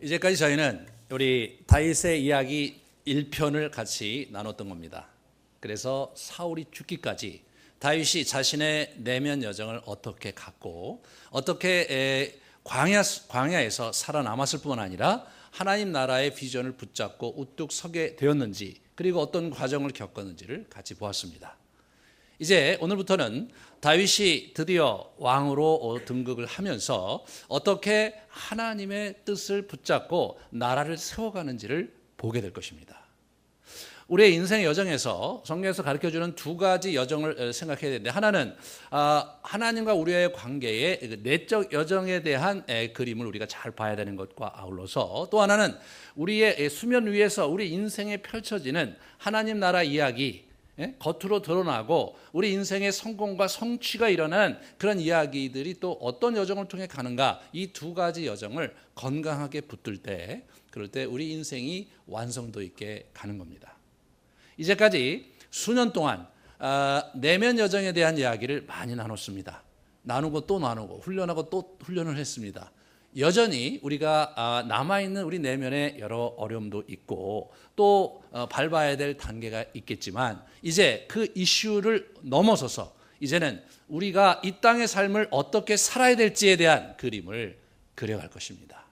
이제까지 저희는 우리 다윗의 이야기 1편을 같이 나눴던 겁니다. 그래서 사울이 죽기까지 다윗이 자신의 내면 여정을 어떻게 갔고 어떻게 광야에서 살아남았을 뿐만 아니라 하나님 나라의 비전을 붙잡고 우뚝 서게 되었는지, 그리고 어떤 과정을 겪었는지를 같이 보았습니다. 이제 오늘부터는 다윗이 드디어 왕으로 등극을 하면서 어떻게 하나님의 뜻을 붙잡고 나라를 세워가는지를 보게 될 것입니다. 우리의 인생의 여정에서 성경에서 가르쳐주는 두 가지 여정을 생각해야 되는데, 하나는 하나님과 우리의 관계의 내적 여정에 대한 그림을 우리가 잘 봐야 되는 것과 아울러서, 또 하나는 우리의 수면 위에서 우리 인생에 펼쳐지는 하나님 나라 이야기, 겉으로 드러나고 우리 인생의 성공과 성취가 일어나는 그런 이야기들이 또 어떤 여정을 통해 가는가, 이 두 가지 여정을 건강하게 붙들 때, 그럴 때 우리 인생이 완성도 있게 가는 겁니다. 이제까지 수년 동안 내면 여정에 대한 이야기를 많이 나눴습니다. 나누고 또 나누고 훈련하고 또 훈련을 했습니다. 여전히 우리가 남아있는 우리 내면에 여러 어려움도 있고 또 밟아야 될 단계가 있겠지만, 이제 그 이슈를 넘어서서 이제는 우리가 이 땅의 삶을 어떻게 살아야 될지에 대한 그림을 그려갈 것입니다.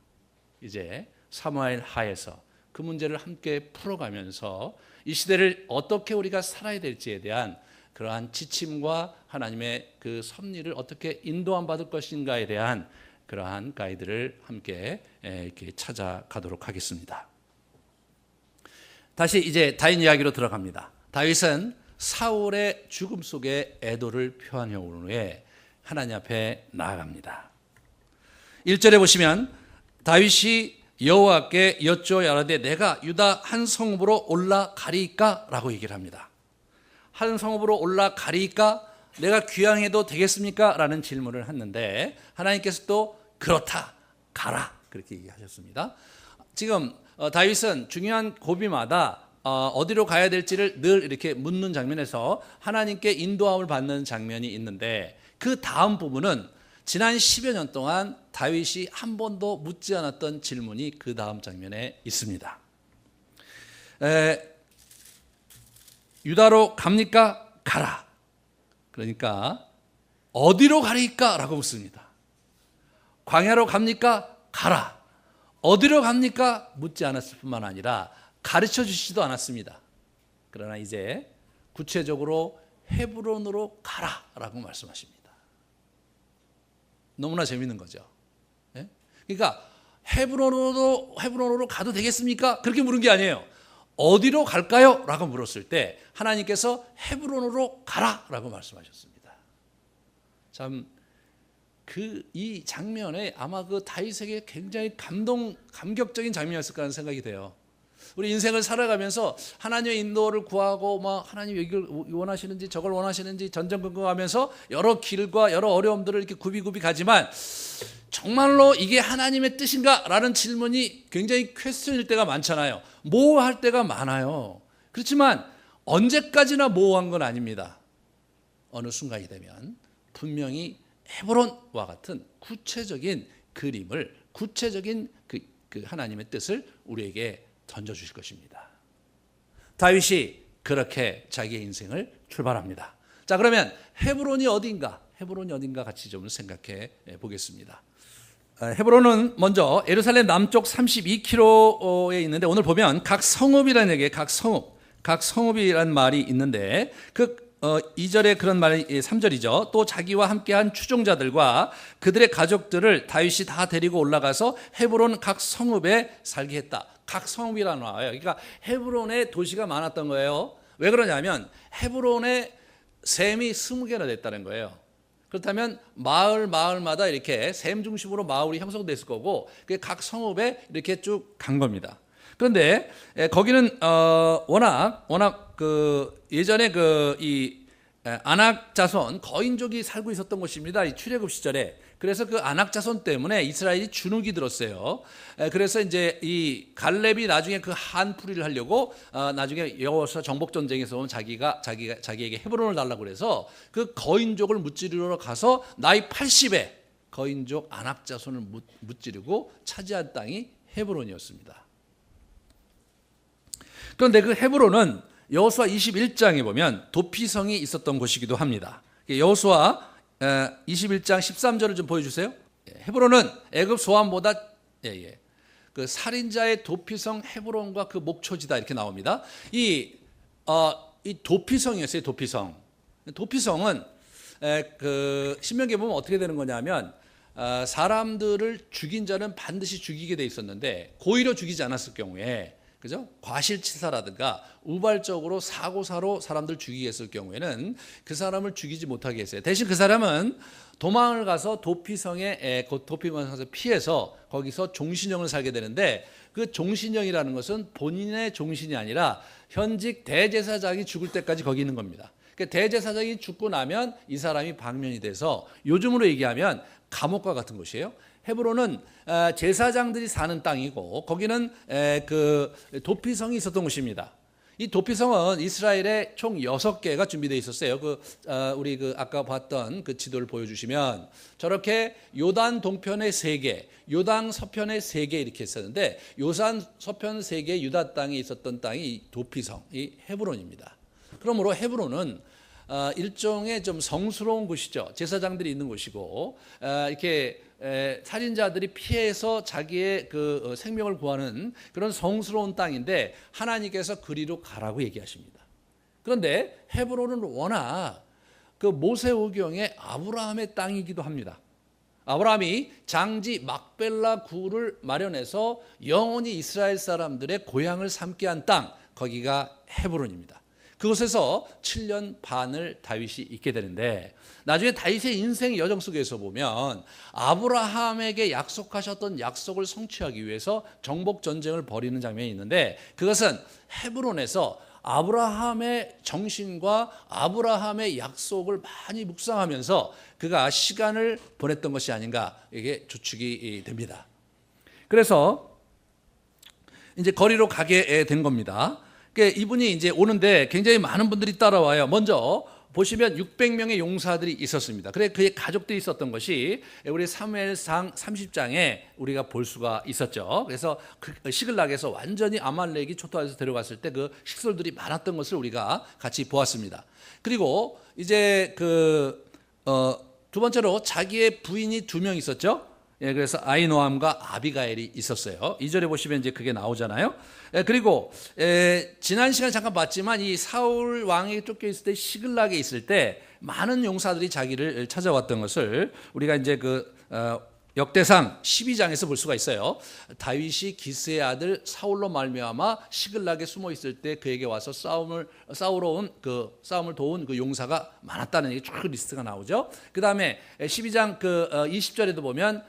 이제 사무엘 하에서 그 문제를 함께 풀어가면서 이 시대를 어떻게 우리가 살아야 될지에 대한 그러한 지침과 하나님의 그 섭리를 어떻게 인도함 받을 것인가에 대한 그러한 가이드를 함께 이렇게 찾아가도록 하겠습니다. 다시 이제 다윗 이야기로 들어갑니다. 다윗은 사울의 죽음 속에 애도를 표한 후에 하나님 앞에 나아갑니다. 1절에 보시면 다윗이 여호와께 여쭈어야하되 내가 유다 한 성읍으로 올라가리이까? 라고 얘기를 합니다. 한 성읍으로 올라가리이까? 내가 귀향해도 되겠습니까? 라는 질문을 했는데, 하나님께서 또 그렇다, 가라, 그렇게 얘기하셨습니다. 지금 다윗은 중요한 고비마다 어디로 가야 될지를 늘 이렇게 묻는 장면에서 하나님께 인도함을 받는 장면이 있는데, 그 다음 부분은 지난 10여 년 동안 다윗이 한 번도 묻지 않았던 질문이 그 다음 장면에 있습니다. 유다로 갑니까? 가라. 그러니까 어디로 가리까? 라고 묻습니다. 광야로 갑니까? 가라. 어디로 갑니까? 묻지 않았을 뿐만 아니라 가르쳐 주시지도 않았습니다. 그러나 이제 구체적으로 헤브론으로 가라 라고 말씀하십니다. 너무나 재밌는 거죠. 그러니까 헤브론으로 가도 되겠습니까? 그렇게 물은 게 아니에요. 어디로 갈까요? 라고 물었을 때 하나님께서 헤브론으로 가라 라고 말씀하셨습니다. 참, 이 장면에 아마 그 다윗에게 굉장히 감격적인 장면이었을까 하는 생각이 돼요. 우리 인생을 살아가면서 하나님의 인도를 구하고 하나님 여기를 원하시는지 저걸 원하시는지 전전긍긍하면서 여러 길과 여러 어려움들을 이렇게 굽이굽이 가지만, 정말로 이게 하나님의 뜻인가? 라는 질문이 굉장히 퀘스천일 때가 많잖아요. 모호할 때가 많아요. 그렇지만 언제까지나 모호한 건 아닙니다. 어느 순간이 되면 분명히 헤브론과 같은 구체적인 그림을, 구체적인 그 하나님의 뜻을 우리에게 던져주실 것입니다. 다윗이 그렇게 자기의 인생을 출발합니다. 자, 그러면 헤브론이 어딘가 같이 좀 생각해 보겠습니다. 헤브론은 먼저 예루살렘 남쪽 32km에 있는데, 오늘 보면 각 성읍이라는 얘기에 각 성읍이라는 말이 있는데, 2절에 그런 말이 3절이죠. 또 자기와 함께한 추종자들과 그들의 가족들을 다윗이 다 데리고 올라가서 헤브론 각 성읍에 살게 했다. 각 성읍이라 나와요. 그러니까 헤브론에 도시가 많았던 거예요. 왜 그러냐면 헤브론의 셈이 20개나 됐다는 거예요. 그렇다면 마을마다 이렇게 셈 중심으로 마을이 형성됐을 거고, 각 성읍에 이렇게 쭉 간 겁니다. 그런데 거기는 워낙 예전에 이 아낙 자손 거인족이 살고 있었던 곳입니다. 이 출애굽 시절에. 그래서 그 아낙 자손 때문에 이스라엘이 주눅이 들었어요. 그래서 이제 이 갈렙이 나중에 그 한풀이를 하려고 나중에 여호수아 정복 전쟁에서 오면 자기에게 헤브론을 달라고 그래서 그 거인족을 무찌르러 가서 나이 80에 거인족 아낙 자손을 무찌르고 차지한 땅이 헤브론이었습니다. 그런데 그 헤브론은 여호수아 21장에 보면 도피성이 있었던 곳이기도 합니다. 여호수아 21장 13절을 좀 보여주세요. 헤브론은 애굽 소환보다 그 살인자의 도피성 헤브론과 그 목초지다 이렇게 나옵니다. 이 도피성이었어요. 도피성은 그 신명기에 보면 어떻게 되는 거냐면 사람들을 죽인 자는 반드시 죽이게 돼 있었는데 고의로 죽이지 않았을 경우에 그죠? 과실치사라든가 우발적으로 사고사로 사람들 죽이게 했을 경우에는 그 사람을 죽이지 못하게 했어요. 대신 그 사람은 도망을 가서 도피성에 도피성에서 피해서 거기서 종신형을 살게 되는데 그 종신형이라는 것은 본인의 종신이 아니라 현직 대제사장이 죽을 때까지 거기 있는 겁니다. 대제사장이 죽고 나면 이 사람이 방면이 돼서 요즘으로 얘기하면 감옥과 같은 곳이에요. 헤브론은 제사장들이 사는 땅이고 거기는 그 도피성이 있었던 곳입니다. 이 도피성은 이스라엘에 총 6개가 준비되어 있었어요. 우리 아까 봤던 그 지도를 보여주시면 저렇게 요단 동편에 3개, 요단 서편에 3개 이렇게 있었는데 요단 서편 3개 유다 땅에 있었던 땅이 이 도피성, 이 헤브론입니다. 그러므로 헤브론은 일종의 좀 성스러운 곳이죠. 제사장들이 있는 곳이고 이렇게 살인자들이 피해서 자기의 그 생명을 구하는 그런 성스러운 땅인데 하나님께서 그리로 가라고 얘기하십니다. 그런데 헤브론은 워낙 그 모세오경의 아브라함의 땅이기도 합니다. 아브라함이 장지 막벨라 굴을 마련해서 영원히 이스라엘 사람들의 고향을 삼게 한 땅, 거기가 헤브론입니다. 그곳에서 7년 반을 다윗이 있게 되는데 나중에 다윗의 인생 여정 속에서 보면 아브라함에게 약속하셨던 약속을 성취하기 위해서 정복 전쟁을 벌이는 장면이 있는데 그것은 헤브론에서 아브라함의 정신과 아브라함의 약속을 많이 묵상하면서 그가 시간을 보냈던 것이 아닌가 이게 추측이 됩니다. 그래서 이제 거리로 가게 된 겁니다. 이분이 이제 오는데 굉장히 많은 분들이 따라와요. 먼저 보시면 600명의 용사들이 있었습니다. 그래 그의 가족들이 있었던 것이 우리 사무엘상 30장에 우리가 볼 수가 있었죠. 그래서 그 시글락에서 완전히 아말렉이 초토화해서 데려갔을 때 그 식솔들이 많았던 것을 우리가 같이 보았습니다. 그리고 이제 두 번째로 자기의 부인이 2명 있었죠. 그래서 아이노함과 아비가엘이 있었어요. 2절에 보시면 이제 그게 나오잖아요. 그리고 지난 시간 잠깐 봤지만 이 사울 왕에게 쫓겨 있을 때 시글락에 있을 때 많은 용사들이 자기를 찾아왔던 것을 우리가 이제 역대상 12장에서 볼 수가 있어요. 다윗이 기스의 아들 사울로 말미암아 시글락에 숨어 있을 때 그에게 와서 싸움을 도운 그 용사가 많았다는 얘기 쭉 리스트가 나오죠. 그 다음에 12장 20절에도 보면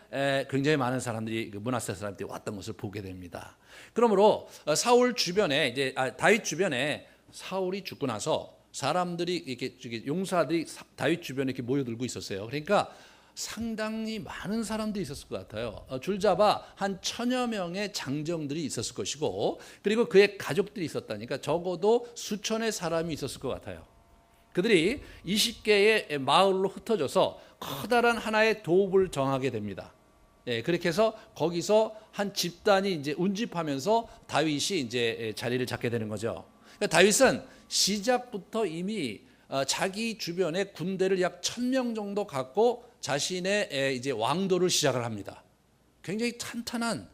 굉장히 많은 사람들이 므낫세 사람들이 왔던 것을 보게 됩니다. 그러므로 사울 주변에 다윗 주변에 사울이 죽고 나서 사람들이 이렇게 용사들이 다윗 주변에 이렇게 모여들고 있었어요. 그러니까 상당히 많은 사람들이 있었을 것 같아요. 줄잡아 한 1000여 명의 장정들이 있었을 것이고 그리고 그의 가족들이 있었다니까 적어도 수천의 사람이 있었을 것 같아요. 그들이 20개의 마을로 흩어져서 커다란 하나의 도읍을 정하게 됩니다. 그렇게 해서 거기서 한 집단이 이제 운집하면서 다윗이 이제 자리를 잡게 되는 거죠. 그러니까 다윗은 시작부터 이미 자기 주변에 군대를 약 1000명 정도 갖고 자신의 이제 왕도를 시작을 합니다. 굉장히 탄탄한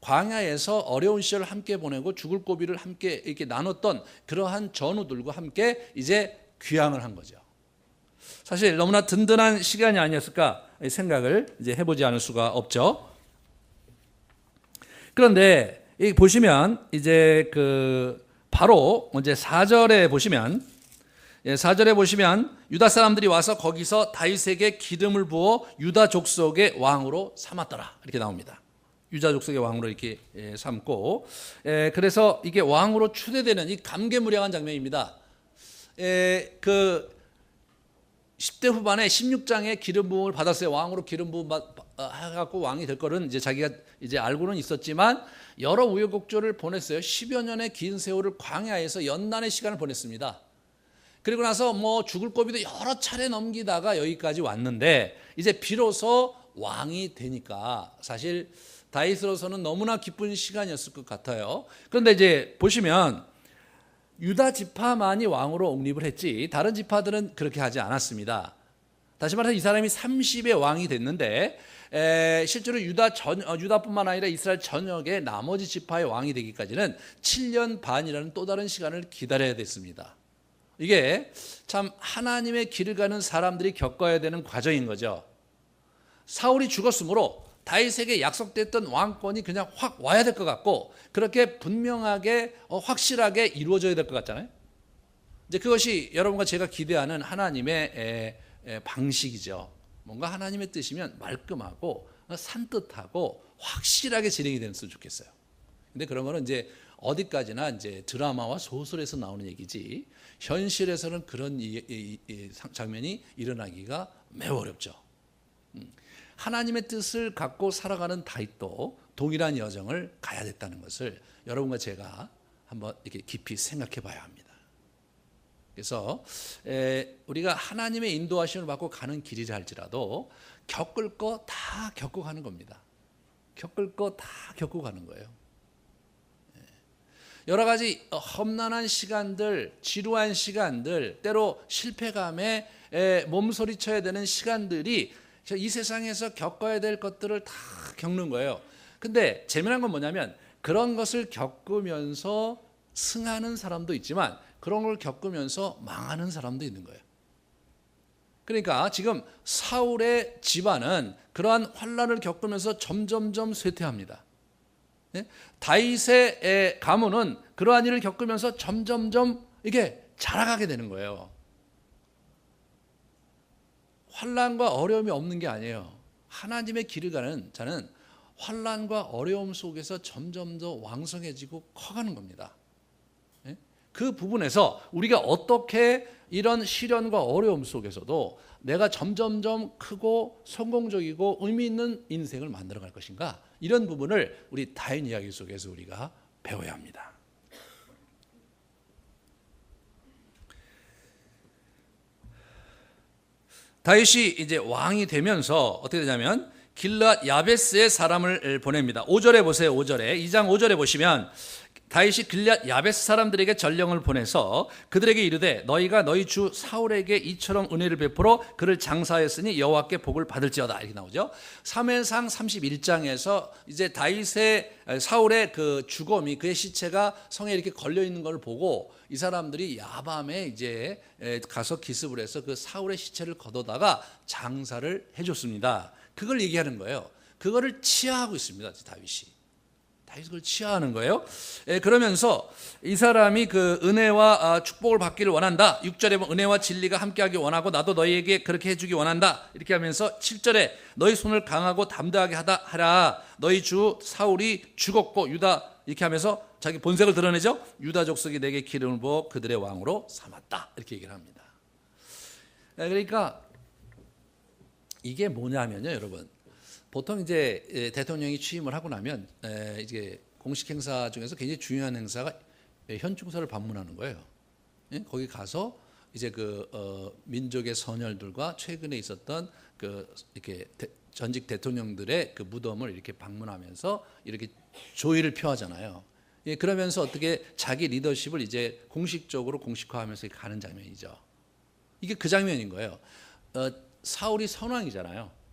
광야에서 어려운 시절을 함께 보내고 죽을 고비를 함께 이렇게 나눴던 그러한 전우들과 함께 이제 귀향을 한 거죠. 사실 너무나 든든한 시간이 아니었을까 생각을 이제 해보지 않을 수가 없죠. 그런데 보시면 이제 바로 이제 4절에 보시면 4절에 보시면 유다 사람들이 와서 거기서 다윗에게 기름을 부어 유다 족속의 왕으로 삼았더라 이렇게 나옵니다. 유다 족속의 왕으로 이렇게 삼고 그래서 이게 왕으로 추대되는 이 감개무량한 장면입니다. 10대 후반에 16장에 기름 부음을 받았어요. 왕으로 기름 부음 해갖고 왕이 될 거는 이제 자기가 이제 알고는 있었지만 여러 우여곡절을 보냈어요. 10여 년의 긴 세월을 광야에서 연단의 시간을 보냈습니다. 그리고 나서 죽을 고비도 여러 차례 넘기다가 여기까지 왔는데 이제 비로소 왕이 되니까 사실 다윗으로서는 너무나 기쁜 시간이었을 것 같아요. 그런데 이제 보시면 유다 지파만이 왕으로 옹립을 했지 다른 지파들은 그렇게 하지 않았습니다. 다시 말해서 이 사람이 30의 왕이 됐는데 실제로 유다뿐만 아니라 이스라엘 전역의 나머지 지파의 왕이 되기까지는 7년 반이라는 또 다른 시간을 기다려야 됐습니다. 이게 참 하나님의 길을 가는 사람들이 겪어야 되는 과정인 거죠. 사울이 죽었으므로 다윗에게 약속됐던 왕권이 그냥 확 와야 될 것 같고 그렇게 분명하게 확실하게 이루어져야 될 것 같잖아요. 이제 그것이 여러분과 제가 기대하는 하나님의 방식이죠. 뭔가 하나님의 뜻이면 말끔하고 산뜻하고 확실하게 진행이 됐으면 좋겠어요. 근데 그런 거는 이제 어디까지나 이제 드라마와 소설에서 나오는 얘기지 현실에서는 그런 장면이 일어나기가 매우 어렵죠. 하나님의 뜻을 갖고 살아가는 다윗도 동일한 여정을 가야 됐다는 것을 여러분과 제가 한번 이렇게 깊이 생각해 봐야 합니다. 그래서 우리가 하나님의 인도하심을 받고 가는 길이라 할지라도 겪을 거 다 겪고 가는 겁니다. 겪을 거 다 겪고 가는 거예요. 여러 가지 험난한 시간들, 지루한 시간들, 때로 실패감에 몸소리쳐야 되는 시간들이 이 세상에서 겪어야 될 것들을 다 겪는 거예요. 근데 재미난 건 뭐냐면 그런 것을 겪으면서 승하는 사람도 있지만 그런 걸 겪으면서 망하는 사람도 있는 거예요. 그러니까 지금 사울의 집안은 그러한 환난을 겪으면서 점점점 쇠퇴합니다. 다윗의 가문은 그러한 일을 겪으면서 점점점 이게 자라가게 되는 거예요. 환난과 어려움이 없는 게 아니에요. 하나님의 길을 가는 자는 환난과 어려움 속에서 점점 더 왕성해지고 커가는 겁니다. 그 부분에서 우리가 어떻게 이런 시련과 어려움 속에서도 내가 점점점 크고 성공적이고 의미 있는 인생을 만들어갈 것인가, 이런 부분을 우리 다윗 이야기 속에서 우리가 배워야 합니다. 다윗이 이제 왕이 되면서 어떻게 되냐면 길르앗 야베스의 사람을 보냅니다. 5절에 보세요. 5절에 2장 5절에 보시면 다윗이 길르앗 야베스 사람들에게 전령을 보내서 그들에게 이르되 너희가 너희 주 사울에게 이처럼 은혜를 베풀어 그를 장사하였으니 여호와께 복을 받을지어다, 이렇게 나오죠. 사무엘상 31장에서 이제 다윗의 사울의 그 주검이, 그의 시체가 성에 이렇게 걸려 있는 걸 보고 이 사람들이 야밤에 이제 가서 기습을 해서 그 사울의 시체를 걷어다가 장사를 해줬습니다. 그걸 얘기하는 거예요. 그거를 치하하고 있습니다, 다윗이. 다윗이 그걸 치하하는 거예요. 그러면서 이 사람이 그 은혜와 축복을 받기를 원한다. 6절에 보면 은혜와 진리가 함께하기 원하고 나도 너희에게 그렇게 해주기 원한다, 이렇게 하면서 7절에 너희 손을 강하고 담대하게 하라. 너희 주 사울이 죽었고 유다, 이렇게 하면서 자기 본색을 드러내죠. 유다 족속이 내게 기름을 부어 그들의 왕으로 삼았다, 이렇게 얘기를 합니다. 그러니까 이게 뭐냐면요, 여러분. 보통 이제 대통령이 취임을 하고 나면 이제 공식 행사 중에서 굉장히 중요한 행사가 현충사를 방문하는 거예요. 거기 가서 이제 그 민족의 선열들과 최근에 있었던 그 이렇게 전직 대통령들의 그 무덤을 이렇게 방문하면서 이렇게 조의를 표하잖아요. 그러면서 어떻게 자기 리더십을 이제 공식적으로 공식화하면서 가는 장면이죠. 이게 그 장면인 거예요. 사울이 선왕이잖아요.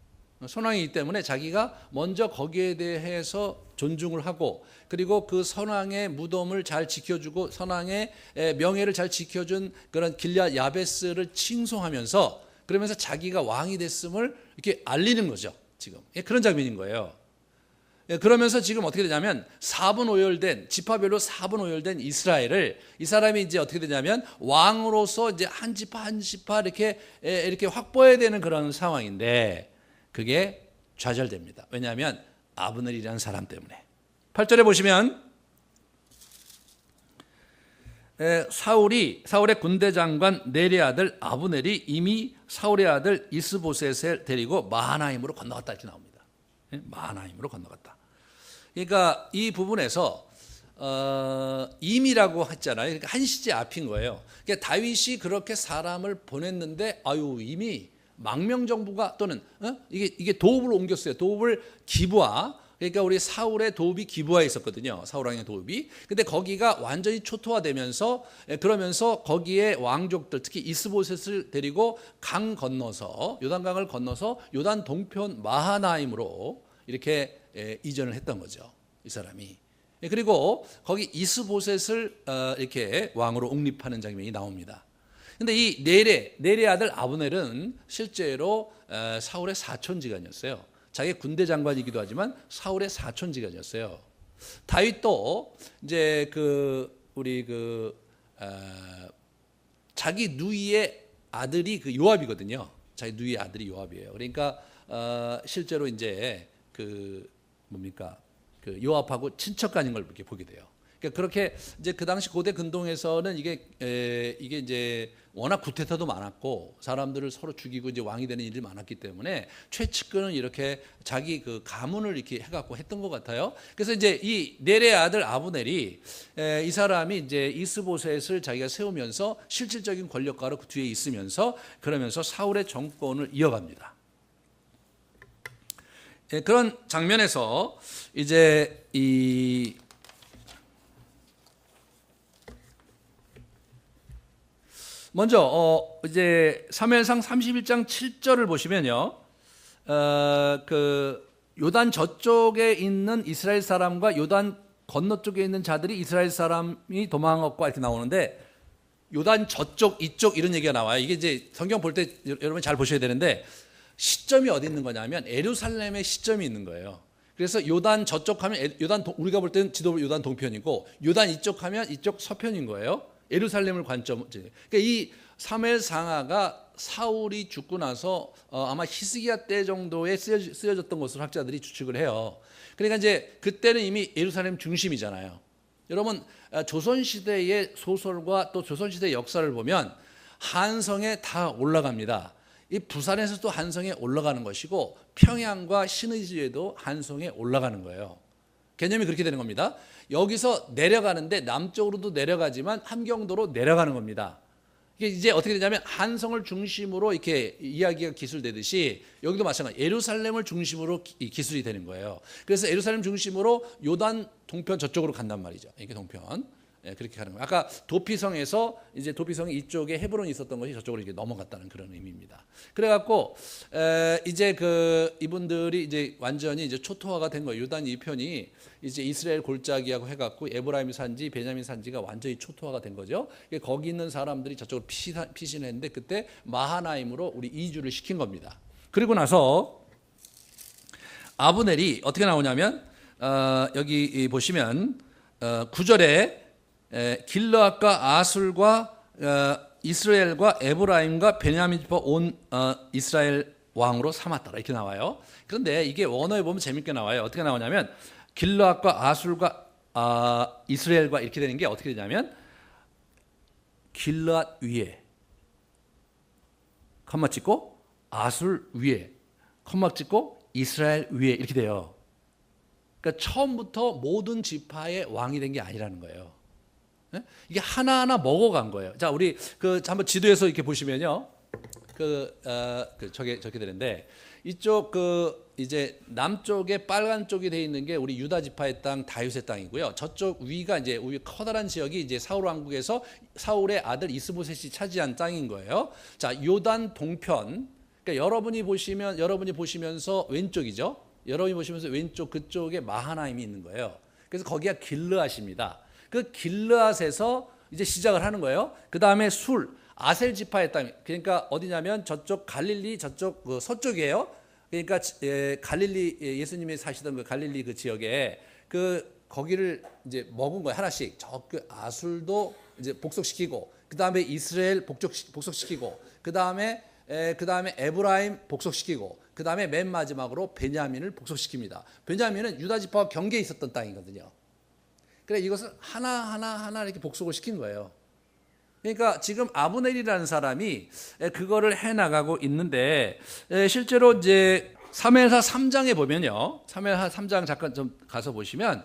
선왕이기 때문에 자기가 먼저 거기에 대해서 존중을 하고, 그리고 그 선왕의 무덤을 잘 지켜주고 선왕의 명예를 잘 지켜준 그런 길르앗 야베스를 칭송하면서, 그러면서 자기가 왕이 됐음을 이렇게 알리는 거죠. 지금 그런 장면인 거예요. 그러면서 지금 어떻게 되냐면 4분 오열된, 지파별로 4분 오열된 이스라엘을, 이 사람이 이제 어떻게 되냐면 왕으로서 이제 한 지파 한 지파 이렇게 확보해야 되는 그런 상황인데, 그게 좌절됩니다. 왜냐하면 아브넬이라는 사람 때문에. 8절에 보시면 사울의 군대 장관 넬의 아들 아브넬이 이미 사울의 아들 이스보셋을 데리고 마하나임으로 건너갔다, 이렇게 나옵니다. 마하나임으로 건너갔다. 그러니까 이 부분에서 임이라고 했잖아요. 그러니까 한시제 앞인 거예요. 그러니까 다윗이 그렇게 사람을 보냈는데 이미 망명정부가 또는 이게 도읍을 옮겼어요. 도읍을 기브아, 그러니까 우리 사울의 도읍이 기브아에 있었거든요. 사울 왕의 도읍이. 근데 거기가 완전히 초토화되면서 그러면서 거기에 왕족들 특히 이스보셋을 데리고 강 건너서 요단강을 건너서 요단 동편 마하나임으로 이렇게 이전을 했던 거죠. 이 사람이. 그리고 거기 이스보셋을 이렇게 왕으로 옹립하는 장면이 나옵니다. 근데 이 넬의 아들 아브넬은 실제로 사울의 사촌지간이었어요. 자기 군대 장관이기도 하지만 사울의 사촌지간이었어요. 다윗도 이제 자기 누이의 아들이 그 요압이거든요. 자기 누이의 아들이 요압이에요. 그러니까 실제로 이제 그 요압하고 친척간인 걸 이렇게 보게 돼요. 그러니까 그렇게 이제 그 당시 고대 근동에서는 이게 이제 워낙 구태타도 많았고 사람들을 서로 죽이고 이제 왕이 되는 일이 많았기 때문에 최측근은 이렇게 자기 그 가문을 이렇게 해갖고 했던 것 같아요. 그래서 이제 이 넬의 아들 아브넬이 이 사람이 이제 이스보셋을 자기가 세우면서 실질적인 권력가로 그 뒤에 있으면서 그러면서 사울의 정권을 이어갑니다. 그런 장면에서 이제 먼저 이제 사무엘상 31장 7절을 보시면요, 그 요단 저쪽에 있는 이스라엘 사람과 요단 건너쪽에 있는 자들이 이스라엘 사람이 도망갔고 이렇게 나오는데 요단 저쪽 이쪽 이런 얘기가 나와요. 이게 이제 성경 볼 때 여러분 잘 보셔야 되는데 시점이 어디 있는 거냐면 예루살렘의 시점이 있는 거예요. 그래서 요단 저쪽 하면 우리가 볼 때는 지도 요단 동편이고 요단 이쪽 하면 이쪽 서편인 거예요. 예루살렘을 관점. 그러니까 이 사무엘상하가 사울이 죽고 나서 아마 히스기야 때 정도에 쓰여졌던 것으로 학자들이 추측을 해요. 그러니까 이제 그때는 이미 예루살렘 중심이잖아요. 여러분 조선 시대의 소설과 또 조선 시대 역사를 보면 한성에 다 올라갑니다. 이 부산에서도 한성에 올라가는 것이고 평양과 신의지에도 한성에 올라가는 거예요. 개념이 그렇게 되는 겁니다. 여기서 내려가는데 남쪽으로도 내려가지만 함경도로 내려가는 겁니다. 이게 이제 어떻게 되냐면 한성을 중심으로 이렇게 이야기가 기술되듯이 여기도 마찬가지 예루살렘을 중심으로 기술이 되는 거예요. 그래서 예루살렘 중심으로 요단 동편 저쪽으로 간단 말이죠. 이게 동편. 그렇게 가는 거예요. 아까 도피성에서 이제 도피성이 이쪽에 헤브론이 있었던 것이 저쪽으로 이렇게 넘어갔다는 그런 의미입니다. 그래갖고 이제 이분들이 이제 완전히 이제 초토화가 된 거예요. 요단 이 편이 이제 이스라엘 골짜기하고 해갖고 에브라임 산지, 베냐민 산지가 완전히 초토화가 된 거죠. 거기 있는 사람들이 저쪽으로 피신했는데 그때 마하나임으로 우리 이주를 시킨 겁니다. 그리고 나서 아브넬이 어떻게 나오냐면 여기 보시면 9절에 길르앗과 아술과 이스라엘과 에브라임과 베냐민 지파 온 이스라엘 왕으로 삼았더라 이렇게 나와요. 그런데 이게 원어에 보면 재밌게 나와요. 어떻게 나오냐면 길르앗과 아술과 이스라엘과 이렇게 되는 게 어떻게 되냐면 길르앗 위에 컴마 찍고 아술 위에 컴마 찍고 이스라엘 위에 이렇게 돼요. 그러니까 처음부터 모든 지파의 왕이 된 게 아니라는 거예요. 이게 하나하나 먹어간 거예요. 자, 우리 한번 지도에서 이렇게 보시면요, 저게 되는데 이쪽 이제 남쪽에 빨간 쪽이 돼 있는 게 우리 유다 지파의 땅 다윗의 땅이고요. 저쪽 위가 이제 우리 커다란 지역이 이제 사울 왕국에서 사울의 아들 이스보셋이 차지한 땅인 거예요. 자, 요단 동편. 그러니까 여러분이 보시면서 왼쪽이죠. 여러분이 보시면서 왼쪽 그쪽에 마하나임이 있는 거예요. 그래서 거기가 길르앗입니다. 그 길르앗에서 이제 시작을 하는 거예요. 그 다음에 아셀 지파의 땅. 그러니까 어디냐면 저쪽 갈릴리 저쪽 서쪽이에요. 그러니까 갈릴리 예수님이 사시던 그 갈릴리 그 지역에 거기를 이제 먹은 거예요. 하나씩. 아술도 이제 복속시키고, 그 다음에 이스라엘 복속시키고, 그 다음에 에브라임 복속시키고, 그 다음에 맨 마지막으로 베냐민을 복속시킵니다. 베냐민은 유다 지파와 경계에 있었던 땅이거든요. 그래 이것을 하나 이렇게 복속을 시킨 거예요. 그러니까 지금 아브넬이라는 사람이 그거를 해 나가고 있는데 실제로 이제 사무엘하 3장에 보면요. 사무엘하 3장 잠깐 좀 가서 보시면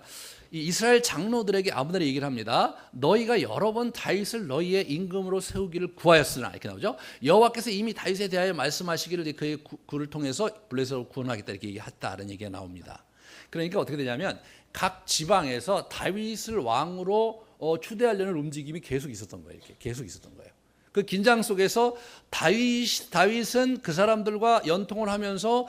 이 이스라엘 장로들에게 아브넬이 얘기를 합니다. 너희가 여러 번 다윗을 너희의 임금으로 세우기를 구하였으나 이렇게 나오죠. 여호와께서 이미 다윗에 대하여 말씀하시기를 그의 구를 통해서 블레셋을 구원하겠다 이렇게 얘기했다는 얘기가 나옵니다. 그러니까 어떻게 되냐면 각 지방에서 다윗을 왕으로 추대하려는 움직임이 계속 있었던 거예요. 이렇게 계속 있었던 거예요. 그 긴장 속에서 다윗은 그 사람들과 연통을 하면서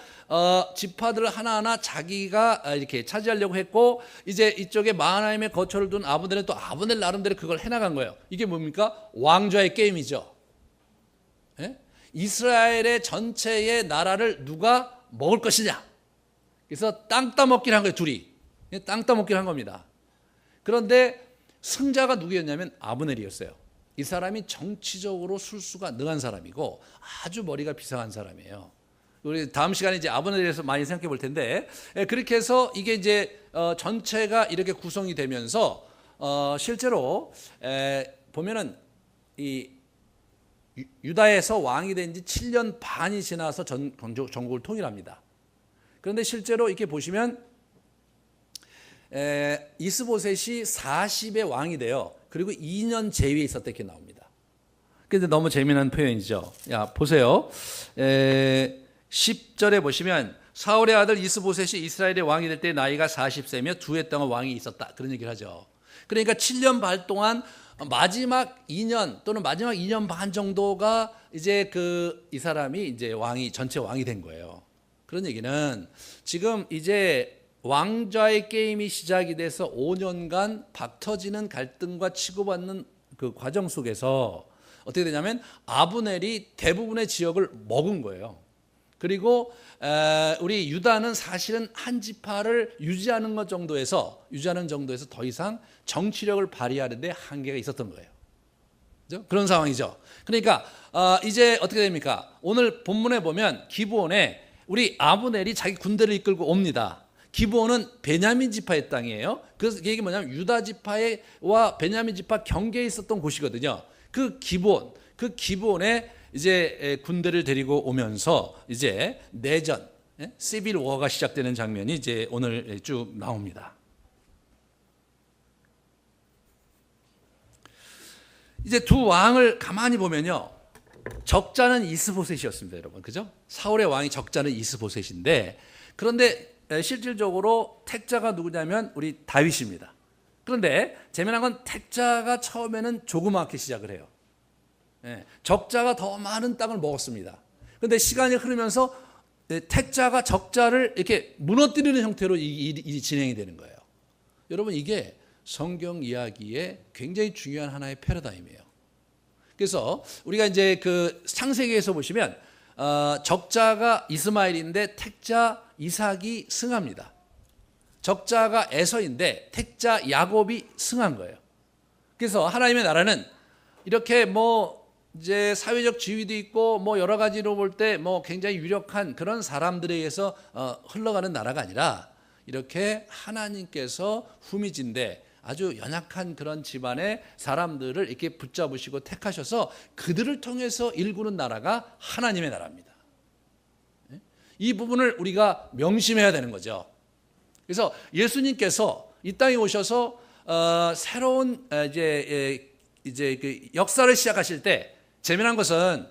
지파들을 하나하나 자기가 이렇게 차지하려고 했고, 이제 이쪽에 마하나임의 거처를 둔 아브넬은 또 아브넬 나름대로 그걸 해나간 거예요. 이게 뭡니까? 왕좌의 게임이죠. 예? 이스라엘의 전체의 나라를 누가 먹을 것이냐. 그래서 땅 따먹기를 한 거예요. 둘이 땅 따먹기를 한 겁니다. 그런데 승자가 누구였냐면 아브넬이었어요. 이 사람이 정치적으로 술수가 능한 사람이고 아주 머리가 비상한 사람이에요. 우리 다음 시간에 이제 아브넬에 대해서 많이 생각해 볼 텐데, 그렇게 해서 이게 이제 전체가 이렇게 구성이 되면서 실제로 보면은 이 유다에서 왕이 된 지 7년 반이 지나서 전국을 통일합니다. 그런데 실제로 이렇게 보시면 이스보셋이 40의 왕이 돼요. 그리고 2년 재위에 있었다 이렇게 나옵니다. 근데 너무 재미난 표현이죠. 야, 보세요. 10절에 보시면 사울의 아들 이스보셋이 이스라엘의 왕이 될 때 나이가 40세며 두 해 동안 왕이 있었다. 그런 얘기를 하죠. 그러니까 7년 반 동안 마지막 2년 또는 마지막 2년 반 정도가 이제 이 사람이 이제 전체 왕이 된 거예요. 그런 얘기는 지금 이제 왕좌의 게임이 시작이 돼서 5년간 박터지는 갈등과 치고받는 그 과정 속에서 어떻게 되냐면 아브넬이 대부분의 지역을 먹은 거예요. 그리고 우리 유다는 사실은 한 지파를 유지하는 정도에서 더 이상 정치력을 발휘하는데 한계가 있었던 거예요. 그렇죠? 그런 상황이죠. 그러니까 이제 어떻게 됩니까? 오늘 본문에 보면 기브온에 우리 아브넬이 자기 군대를 이끌고 옵니다. 기브온은 베냐민 지파의 땅이에요. 그래서 이게 뭐냐면 유다 지파와 베냐민 지파 경계에 있었던 곳이거든요. 그 기브온에 이제 군대를 데리고 오면서 이제 내전, 시빌 워가 시작되는 장면이 이제 오늘 쭉 나옵니다. 이제 두 왕을 가만히 보면요, 적자는 이스보셋이었습니다, 여러분. 그죠? 사울의 왕이 적자는 이스보셋인데, 그런데 실질적으로 택자가 누구냐면 우리 다윗입니다. 그런데 재미난 건 택자가 처음에는 조그맣게 시작을 해요. 적자가 더 많은 땅을 먹었습니다. 그런데 시간이 흐르면서 택자가 적자를 이렇게 무너뜨리는 형태로 이 진행이 되는 거예요. 여러분, 이게 성경 이야기의 굉장히 중요한 하나의 패러다임이에요. 그래서 우리가 이제 그 창세기에서 보시면 적자가 이스마엘인데 택자 이삭이 승합니다. 적자가 에서인데 택자 야곱이 승한 거예요. 그래서 하나님의 나라는 이렇게 이제 사회적 지위도 있고 여러 가지로 볼 때 굉장히 유력한 그런 사람들에 의해서 흘러가는 나라가 아니라 이렇게 하나님께서 후미진데 아주 연약한 그런 집안의 사람들을 이렇게 붙잡으시고 택하셔서 그들을 통해서 일구는 나라가 하나님의 나라입니다. 이 부분을 우리가 명심해야 되는 거죠. 그래서 예수님께서 이 땅에 오셔서 새로운 이제 그 역사를 시작하실 때 재미난 것은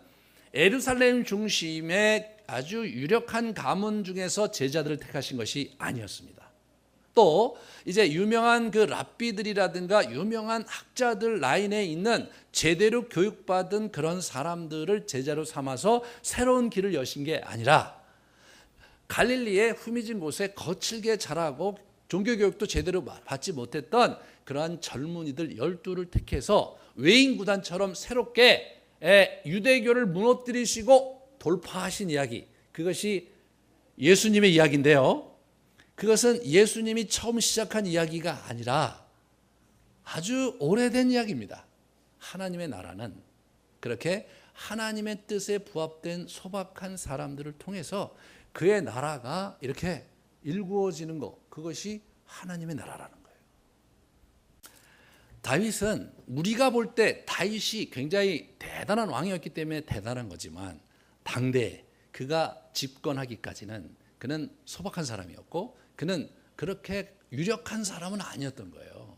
예루살렘 중심의 아주 유력한 가문 중에서 제자들을 택하신 것이 아니었습니다. 또 이제 유명한 그 랍비들이라든가 유명한 학자들 라인에 있는 제대로 교육받은 그런 사람들을 제자로 삼아서 새로운 길을 여신 게 아니라 갈릴리의 후미진 곳에 거칠게 자라고 종교교육도 제대로 받지 못했던 그러한 젊은이들 12를 택해서 외인 구단처럼 새롭게 유대교를 무너뜨리시고 돌파하신 이야기, 그것이 예수님의 이야기인데요. 그것은 예수님이 처음 시작한 이야기가 아니라 아주 오래된 이야기입니다. 하나님의 나라는 그렇게 하나님의 뜻에 부합된 소박한 사람들을 통해서 그의 나라가 이렇게 일구어지는 것, 그것이 하나님의 나라라는 거예요. 다윗은 우리가 볼 때 다윗이 굉장히 대단한 왕이었기 때문에 대단한 거지만 당대에 그가 집권하기까지는 그는 소박한 사람이었고 그는 그렇게 유력한 사람은 아니었던 거예요.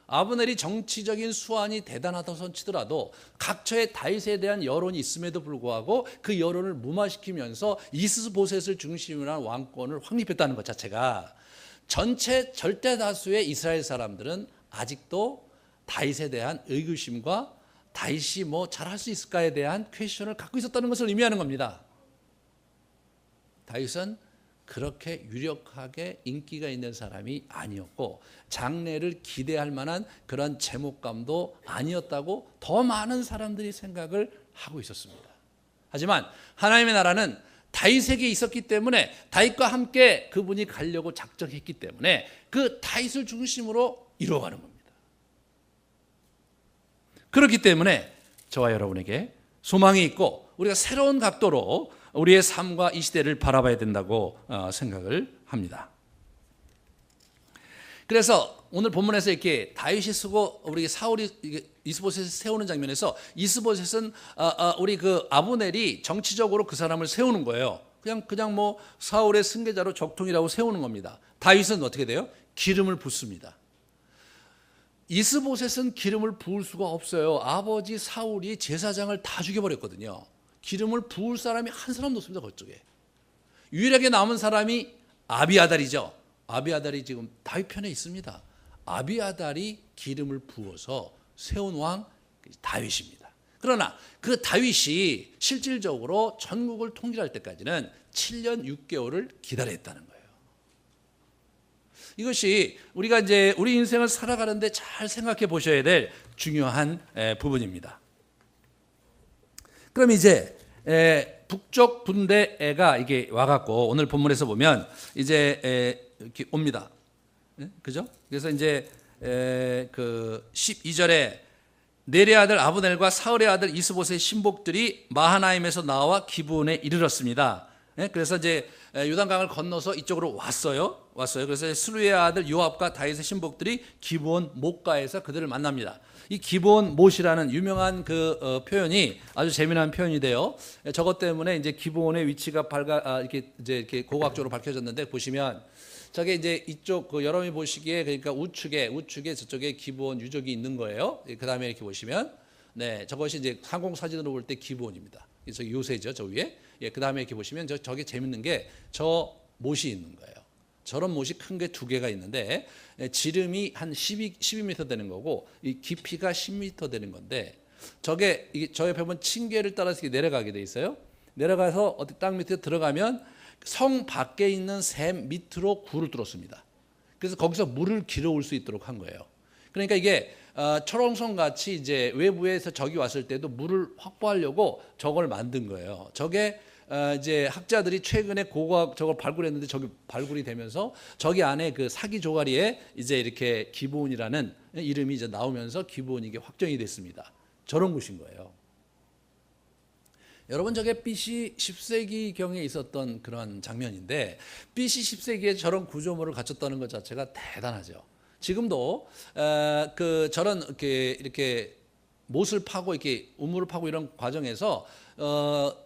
아브넬이 정치적인 수완이 대단하다고 치더라도 각처에 다윗에 대한 여론이 있음에도 불구하고 그 여론을 무마시키면서 이스보셋을 중심으로 한 왕권을 확립했다는 것 자체가 전체 절대 다수의 이스라엘 사람들은 아직도 다윗에 대한 의구심과 다윗이 뭐 잘할 수 있을까에 대한 퀘스천을 갖고 있었다는 것을 의미하는 겁니다. 다윗은 그렇게 유력하게 인기가 있는 사람이 아니었고 장래를 기대할 만한 그런 제목감도 아니었다고 더 많은 사람들이 생각을 하고 있었습니다. 하지만 하나님의 나라는 다윗에게 있었기 때문에 다윗과 함께 그분이 가려고 작정했기 때문에 그 다윗을 중심으로 이루어가는 겁니다. 그렇기 때문에 저와 여러분에게 소망이 있고 우리가 새로운 각도로 우리의 삶과 이 시대를 바라봐야 된다고 생각을 합니다. 그래서 오늘 본문에서 이렇게 다윗이 쓰고 우리 사울이 이스보셋을 세우는 장면에서 이스보셋은 우리 그 아브넬이 정치적으로 그 사람을 세우는 거예요. 그냥 뭐 사울의 승계자로 적통이라고 세우는 겁니다. 다윗은 어떻게 돼요? 기름을 붓습니다. 이스보셋은 기름을 부을 수가 없어요. 아버지 사울이 제사장을 다 죽여버렸거든요. 기름을 부을 사람이 한 사람도 없습니다. 그쪽에 유일하게 남은 사람이 아비아달이죠. 아비아달이 지금 다윗 편에 있습니다. 아비아달이 기름을 부어서 세운 왕 다윗입니다. 그러나 그 다윗이 실질적으로 전국을 통일할 때까지는 7년 6개월을 기다렸다는 거예요. 이것이 우리가 이제 우리 인생을 살아가는데 잘 생각해 보셔야 될 중요한 부분입니다. 그럼 이제 북쪽 분대가 이게 와갖고 오늘 본문에서 보면 이제 이렇게 옵니다. 그죠? 그래서 이제 그 12절에 넬의 아들 아브넬과 사울의 아들 이스보셋의 신복들이 마하나임에서 나와 기브온에 이르렀습니다. 그래서 이제 요단강을 건너서 이쪽으로 왔어요. 그래서 스루의 아들 요압과 다윗의 신복들이 기브온 못가에서 그들을 만납니다. 이 기브온 못이라는 유명한 그 표현이 아주 재미난 표현인데요. 저것 때문에 이제 기브온의 위치가 이렇게 고고학적으로 밝혀졌는데 보시면 저게 이제 이쪽 그 여러분이 보시기에 그러니까 우측에 저쪽에 기브온 유적이 있는 거예요. 그 다음에 이렇게 보시면 네 저것이 이제 항공 사진으로 볼 때 기브온입니다. 저 요새죠 저 위에. 그 다음에 이렇게 보시면 저게 재밌는 게 저 못이 있는 거예요. 저런 못이 큰 게 두 개가 있는데 지름이 한 12m 되는 거고 이 깊이가 10m 되는 건데 저게 저 옆에 보면 층계를 따라서 내려가게 돼 있어요. 내려가서 어디 땅 밑에 들어가면 성 밖에 있는 샘 밑으로 굴을 뚫었습니다. 그래서 거기서 물을 길어올 수 있도록 한 거예요. 그러니까 이게 철옹성 같이 이제 외부에서 적이 왔을 때도 물을 확보하려고 저걸 만든 거예요. 저게 이제 학자들이 최근에 고고학 저걸 발굴했는데 저기 발굴이 되면서 저기 안에 그 사기 조가리에 이제 이렇게 기브온이라는 이름이 이제 나오면서 기브온이 이게 확정이 됐습니다. 저런 곳인 거예요. 여러분 저게 BC 10세기경에 있었던 그런 장면인데 BC 10세기에 저런 구조물을 갖췄다는 것 자체가 대단하죠. 지금도 그 저런 이렇게 못을 파고 이렇게 우물을 파고 이런 과정에서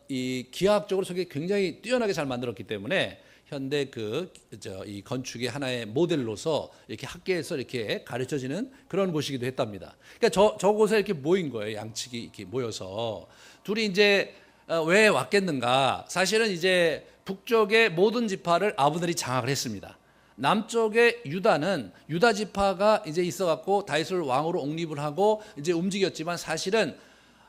이 기하학적으로 저게 굉장히 뛰어나게 잘 만들었기 때문에 현대 이 건축의 하나의 모델로서 이렇게 학계에서 이렇게 가르쳐지는 그런 곳이기도 했답니다. 그러니까 저곳에 이렇게 모인 거예요. 양측이 이렇게 모여서 둘이 이제 왜 왔겠는가? 사실은 이제 북쪽의 모든 지파를 아브넬이 장악을 했습니다. 남쪽의 유다 지파가 이제 있어갖고 다윗을 왕으로 옹립을 하고 이제 움직였지만 사실은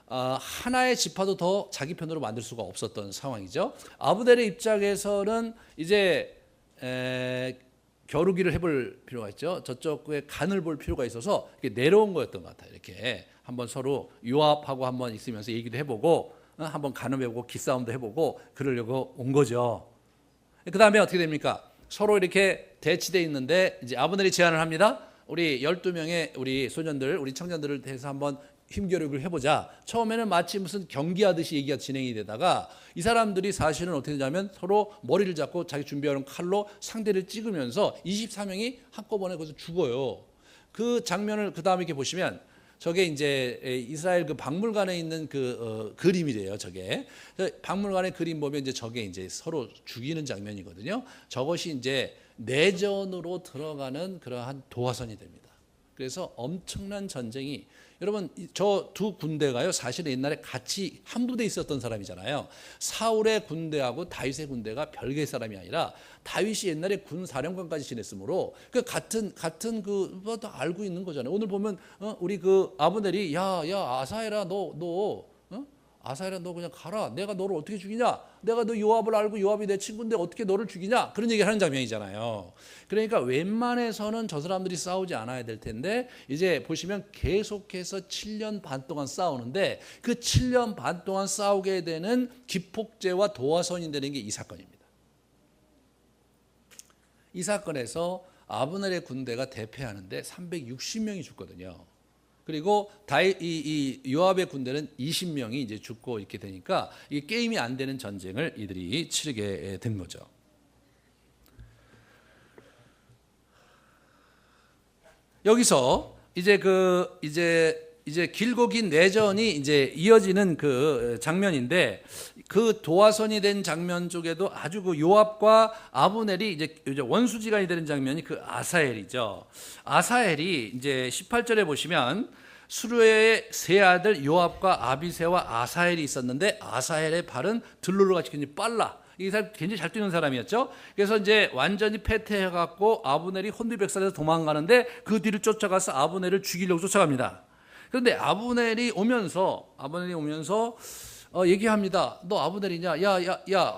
하나의 지파도 더 자기 편으로 만들 수가 없었던 상황이죠. 아브넬의 입장에서는 이제 겨루기를 해볼 필요가 있죠. 저쪽에 간을 볼 필요가 있어서 내려온 거였던 것 같아요. 이렇게 한번 서로 요압하고 한번 있으면서 얘기도 해보고 한번 간을 해보고 기싸움도 해보고 그러려고 온 거죠. 그 다음에 어떻게 됩니까? 서로 이렇게 대치되어 있는데 이제 아브넬이 제안을 합니다. 우리 12명의 우리 소년들, 우리 청년들을 대해서 한번 힘겨루기를 해보자. 처음에는 마치 무슨 경기하듯이 얘기가 진행이 되다가 이 사람들이 사실은 어떻게 되냐면 서로 머리를 잡고 자기 준비하는 칼로 상대를 찍으면서 24명이 한꺼번에 거기서 죽어요. 그 장면을 그 다음에 이렇게 보시면 저게 이제 이스라엘 그 박물관에 있는 그림이래요. 저게 박물관의 그림 보면 이제 저게 이제 서로 죽이는 장면이거든요. 저것이 이제 내전으로 들어가는 그러한 도화선이 됩니다. 그래서 엄청난 전쟁이, 여러분 저 두 군대가요 사실 옛날에 같이 한 부대에 있었던 사람이잖아요. 사울의 군대하고 다윗의 군대가 별개의 사람이 아니라 다윗이 옛날에 군 사령관까지 지냈으므로 그 같은 그도 알고 있는 거잖아요. 오늘 보면 우리 그 아브넬이 야 아사헬아 아사헬아 너 그냥 가라. 내가 너를 어떻게 죽이냐? 내가 너 요압을 알고 요압이 내 친구인데 어떻게 너를 죽이냐? 그런 얘기를 하는 장면이잖아요. 그러니까 웬만해서는 저 사람들이 싸우지 않아야 될 텐데 이제 보시면 계속해서 7년 반 동안 싸우는데 그 7년 반 동안 싸우게 되는 기폭제와 도화선이 되는 게 이 사건입니다. 이 사건에서 아브넬의 군대가 대패하는데 360명이 죽거든요. 그리고 이 요압의 군대는 20명이 이제 죽고 이렇게 되니까 이게 게임이 안 되는 전쟁을 이들이 치르게 된 거죠. 여기서 이제 길고 긴 내전이 이제 이어지는 그 장면인데 그 도화선이 된 장면 쪽에도 아주 그 요압과 아브넬이 이제 원수지간이 되는 장면이 그 아사헬이죠. 아사헬이 이제 18절에 보시면 수르의 세 아들 요압과 아비새와 아사헬이 있었는데 아사헬의 발은 들로로 같이 굉장히 빨라. 이 사람 굉장히 잘 뛰는 사람이었죠. 그래서 이제 완전히 패퇴해갖고 아브넬이 혼비백산에서 도망가는데 그 뒤를 쫓아가서 아브넬을 죽이려고 쫓아갑니다. 그런데 아브넬이 오면서 얘기합니다. 너 아브넬이냐? 야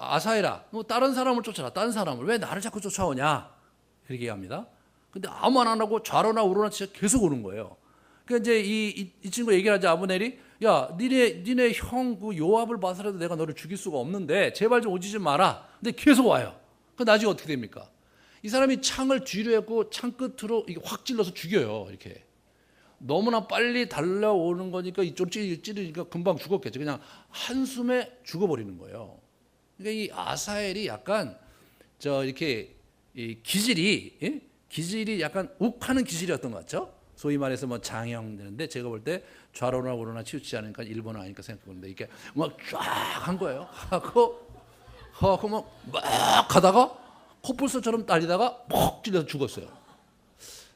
아사헬아, 너 다른 사람을 쫓아라. 다른 사람을 왜 나를 자꾸 쫓아오냐? 그렇게 얘기합니다. 근데 아무 말 안 하고 좌로나 우로나 진짜 계속 오는 거예요. 그러니까 이제 이 친구 얘기를 하자. 아브넬이 야 니네 형 그 요압을 봐서라도 내가 너를 죽일 수가 없는데 제발 좀 오지 좀 마라. 근데 계속 와요. 그 나중에 어떻게 됩니까? 이 사람이 창을 뒤로 했고 창 끝으로 이게 확 찔러서 죽여요. 이렇게 너무나 빨리 달려오는 거니까 이쪽 찌르니까 금방 죽었겠죠. 그냥 한숨에 죽어버리는 거예요. 그러니까 이 아사헬이 약간 이렇게 이 기질이 약간 욱하는 기질이었던 것 같죠. 소위 말해서 뭐 장형 되는데 제가 볼 때 좌로나 우로나 치우치지 않으니까 일본어 아니까 생각해보는데 이렇게 막 쫙 한 거예요. 하고 막 가다가 코뿔소처럼 달리다가 퍽 찔려서 죽었어요.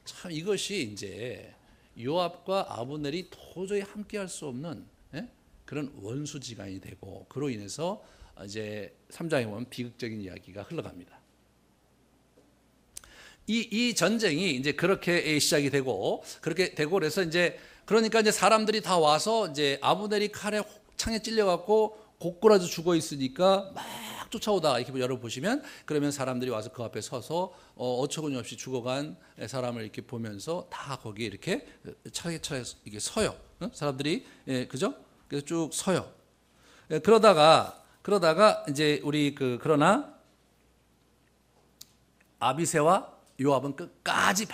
참 이것이 이제 요압과 아브넬이 도저히 함께할 수 없는 그런 원수지간이 되고 그로 인해서 이제 3장에 보면 비극적인 이야기가 흘러갑니다. 이 전쟁이 이제 그렇게 시작이 되고 그렇게 되고 그래서 이제 그러니까 이제 사람들이 다 와서 이제 아브넬이 창에 찔려갖고 고꾸라져 죽어 있으니까 막 쫓아오다 이렇게 여러분 보시면 그러면 사람들이 와서 그 앞에 서서 어처구니 없이 죽어간 사람을 이렇게 보면서 다 거기에 이렇게 차례차례 이게 서요. 사람들이 그죠? 그래서 쭉 서요. 그러다가 이제 우리 그러나 아비새와 요압은 끝까지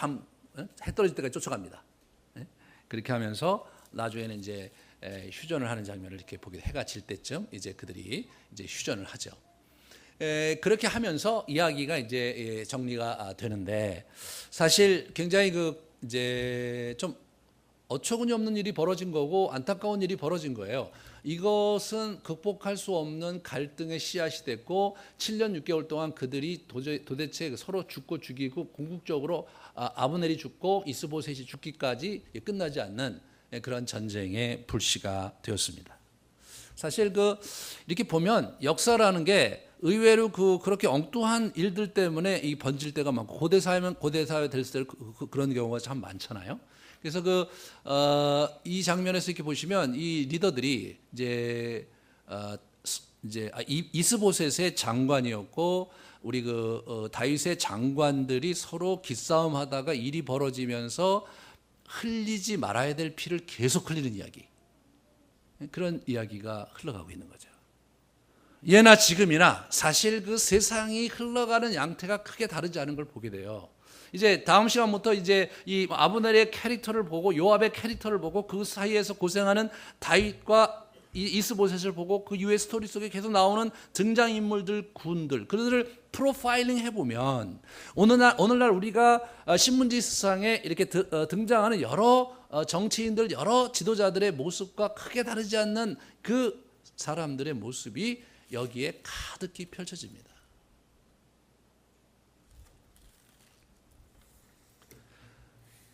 해 떨어질 때까지 쫓아갑니다. 그렇게 하면서 나중에는 이제 휴전을 하는 장면을 이렇게 보게 해가 질 때쯤 이제 그들이 이제 휴전을 하죠. 그렇게 하면서 이야기가 이제 정리가 되는데 사실 굉장히 이제 좀 어처구니 없는 일이 벌어진 거고 안타까운 일이 벌어진 거예요. 이것은 극복할 수 없는 갈등의 씨앗이 됐고 7년 6개월 동안 그들이 도대체 서로 죽고 죽이고 궁극적으로 아브넬이 죽고 이스보셋이 죽기까지 끝나지 않는 그런 전쟁의 불씨가 되었습니다. 사실 이렇게 보면 역사라는 게 의외로 그렇게 엉뚱한 일들 때문에 이 번질 때가 많고 고대 사회면 고대 사회 됐을 때 그런 경우가 참 많잖아요. 그래서 이 장면에서 이렇게 보시면 이 리더들이 이제 이스보셋의 장관이었고 우리 다윗의 장관들이 서로 기싸움하다가 일이 벌어지면서 흘리지 말아야 될 피를 계속 흘리는 이야기, 그런 이야기가 흘러가고 있는 거죠. 예나 지금이나 사실 그 세상이 흘러가는 양태가 크게 다르지 않은 걸 보게 돼요. 이제 다음 시간부터 이제 이 아브넬의 캐릭터를 보고 요압의 캐릭터를 보고 그 사이에서 고생하는 다윗과 이스보셋을 보고 그 이후의 스토리 속에 계속 나오는 등장인물들, 군들, 그들을 프로파일링 해보면 오늘날 우리가 신문지상에 이렇게 등장하는 여러 정치인들, 여러 지도자들의 모습과 크게 다르지 않는 그 사람들의 모습이 여기에 가득히 펼쳐집니다.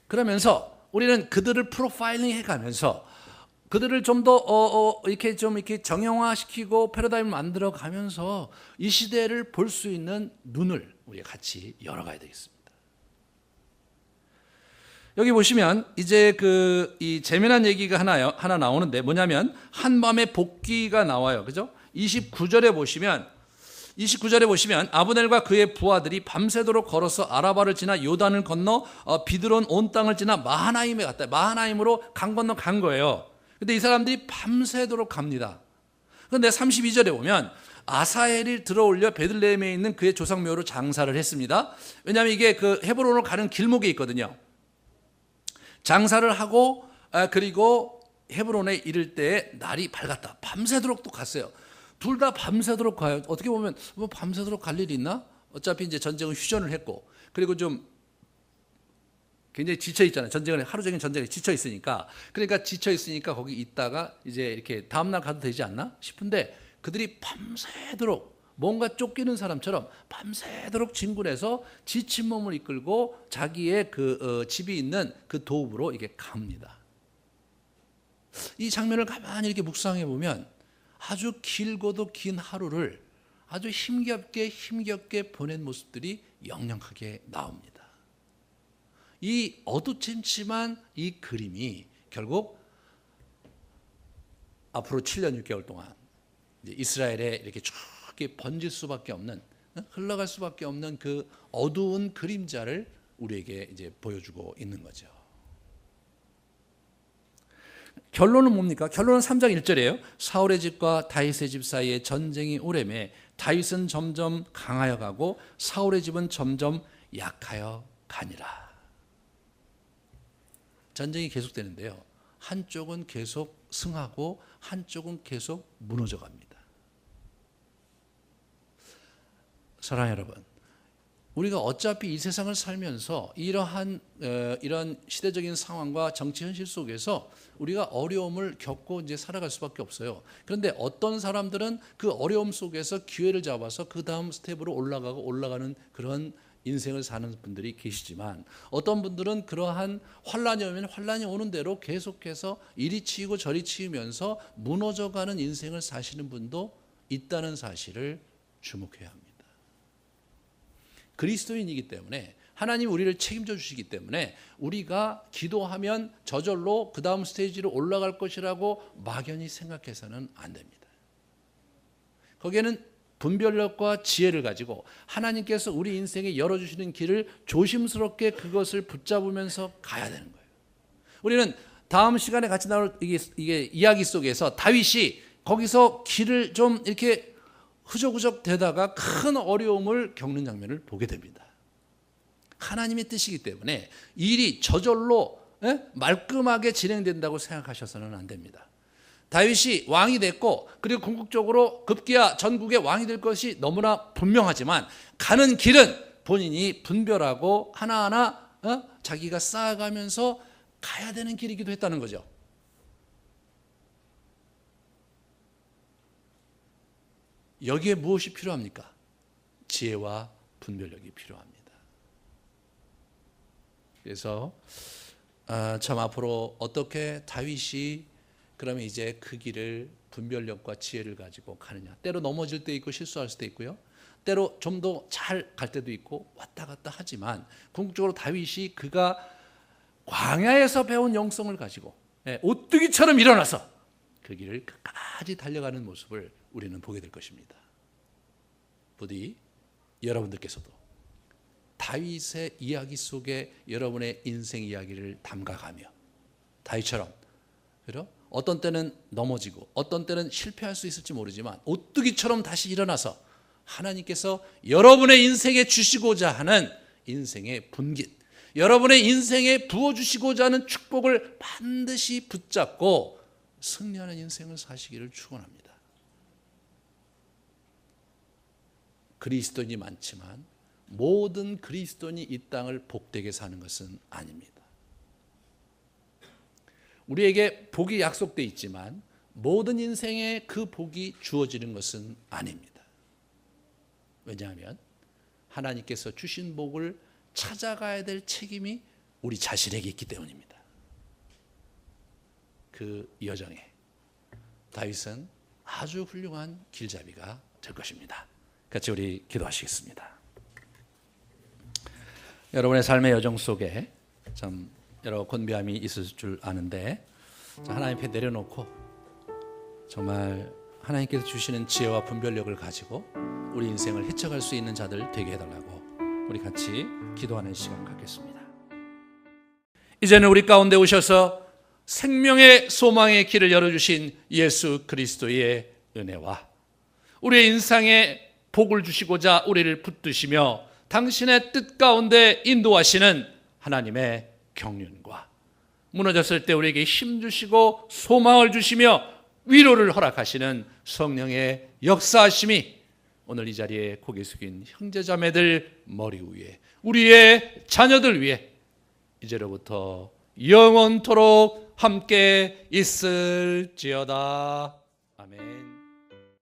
그러면서 우리는 그들을 프로파일링 해가면서 그들을 좀 더 이렇게 정형화시키고 패러다임을 만들어 가면서 이 시대를 볼 수 있는 눈을 우리가 같이 열어가야 되겠습니다. 여기 보시면 이제 이 재미난 얘기가 하나 나오는데 뭐냐면 한밤에 복귀가 나와요. 그죠? 29절에 보시면 아브넬과 그의 부하들이 밤새도록 걸어서 아라바를 지나 요단을 건너 비드론 온 땅을 지나 마하나임에 갔다. 마하나임으로 강 건너 간 거예요. 근데 이 사람들이 밤새도록 갑니다. 그런데 32절에 보면 아사헬이 들어올려 베들레헴에 있는 그의 조상묘로 장사를 했습니다. 왜냐하면 이게 그 헤브론으로 가는 길목에 있거든요. 장사를 하고 그리고 헤브론에 이를 때에 날이 밝았다. 밤새도록 또 갔어요. 둘 다 밤새도록 가요. 어떻게 보면 뭐 밤새도록 갈 일이 있나? 어차피 이제 전쟁은 휴전을 했고 그리고 좀 굉장히 지쳐 있잖아요. 하루 종일 전쟁에 지쳐 있으니까. 그러니까 지쳐 있으니까 거기 있다가 이제 이렇게 다음 날 가도 되지 않나 싶은데 그들이 밤새도록 뭔가 쫓기는 사람처럼 밤새도록 진군해서 지친 몸을 이끌고 자기의 집이 있는 그 도읍으로 이게 갑니다. 이 장면을 가만히 이렇게 묵상해 보면 아주 길고도 긴 하루를 아주 힘겹게 보낸 모습들이 역력하게 나옵니다. 이 어두침침한 이 그림이 결국 앞으로 7년 6개월 동안 이스라엘에 이렇게 쭉 번질 수밖에 없는, 흘러갈 수밖에 없는 그 어두운 그림자를 우리에게 이제 보여주고 있는 거죠. 결론은 뭡니까? 결론은 3장 1절이에요. 사울의 집과 다윗의 집 사이에 전쟁이 오래매 다윗은 점점 강하여 가고 사울의 집은 점점 약하여 가니라. 전쟁이 계속되는데요. 한쪽은 계속 승하고 한쪽은 계속 무너져 갑니다. 사랑하는 여러분, 우리가 어차피 이 세상을 살면서 이런 시대적인 상황과 정치 현실 속에서 우리가 어려움을 겪고 이제 살아갈 수밖에 없어요. 그런데 어떤 사람들은 그 어려움 속에서 기회를 잡아서 그 다음 스텝으로 올라가는 그런 인생을 사는 분들이 계시지만 어떤 분들은 그러한 환란이 오면 환란이 오는 대로 계속해서 이리 치이고 저리 치이면서 무너져가는 인생을 사시는 분도 있다는 사실을 주목해야 합니다. 그리스도인이기 때문에 하나님 우리를 책임져 주시기 때문에 우리가 기도하면 저절로 그 다음 스테이지로 올라갈 것이라고 막연히 생각해서는 안 됩니다. 거기에는 분별력과 지혜를 가지고 하나님께서 우리 인생에 열어주시는 길을 조심스럽게 그것을 붙잡으면서 가야 되는 거예요. 우리는 다음 시간에 같이 나올 이게 이야기 속에서 다윗이 거기서 길을 좀 이렇게 흐적흐적 되다가 큰 어려움을 겪는 장면을 보게 됩니다. 하나님의 뜻이기 때문에 일이 저절로 말끔하게 진행된다고 생각하셔서는 안 됩니다. 다윗이 왕이 됐고 그리고 궁극적으로 급기야 전국의 왕이 될 것이 너무나 분명하지만 가는 길은 본인이 분별하고 하나하나 자기가 쌓아가면서 가야 되는 길이기도 했다는 거죠. 여기에 무엇이 필요합니까? 지혜와 분별력이 필요합니다. 그래서 참 앞으로 어떻게 다윗이 그러면 이제 그 길을 분별력과 지혜를 가지고 가느냐. 때로 넘어질 때 있고 실수할 수도 있고요. 때로 좀 더 잘 갈 때도 있고 왔다 갔다 하지만 궁극적으로 다윗이 그가 광야에서 배운 영성을 가지고 오뚜기처럼 일어나서 그 길을 끝까지 달려가는 모습을 우리는 보게 될 것입니다. 부디 여러분들께서도 다윗의 이야기 속에 여러분의 인생 이야기를 담가가며 다윗처럼 어떤 때는 넘어지고 어떤 때는 실패할 수 있을지 모르지만 오뚜기처럼 다시 일어나서 하나님께서 여러분의 인생에 주시고자 하는 인생의 분깃, 여러분의 인생에 부어주시고자 하는 축복을 반드시 붙잡고 승리하는 인생을 사시기를 축원합니다. 그리스도인이 많지만 모든 그리스도인이 이 땅을 복되게 사는 것은 아닙니다. 우리에게 복이 약속되어 있지만 모든 인생에 그 복이 주어지는 것은 아닙니다. 왜냐하면 하나님께서 주신 복을 찾아가야 될 책임이 우리 자신에게 있기 때문입니다. 그 여정에 다윗은 아주 훌륭한 길잡이가 될 것입니다. 같이 우리 기도하시겠습니다. 여러분의 삶의 여정 속에 참 여러 곤비함이 있을 줄 아는데 하나님 앞에 내려놓고 정말 하나님께서 주시는 지혜와 분별력을 가지고 우리 인생을 헤쳐갈 수 있는 자들 되게 해달라고 우리 같이 기도하는 시간 갖겠습니다. 이제는 우리 가운데 오셔서 생명의 소망의 길을 열어주신 예수 그리스도의 은혜와 우리의 인생에 복을 주시고자 우리를 붙드시며 당신의 뜻 가운데 인도하시는 하나님의 경륜과 무너졌을 때 우리에게 힘 주시고 소망을 주시며 위로를 허락하시는 성령의 역사하심이 오늘 이 자리에 고개 숙인 형제자매들 머리 위에 우리의 자녀들 위에 이제로부터 영원토록 함께 있을지어다. 아멘.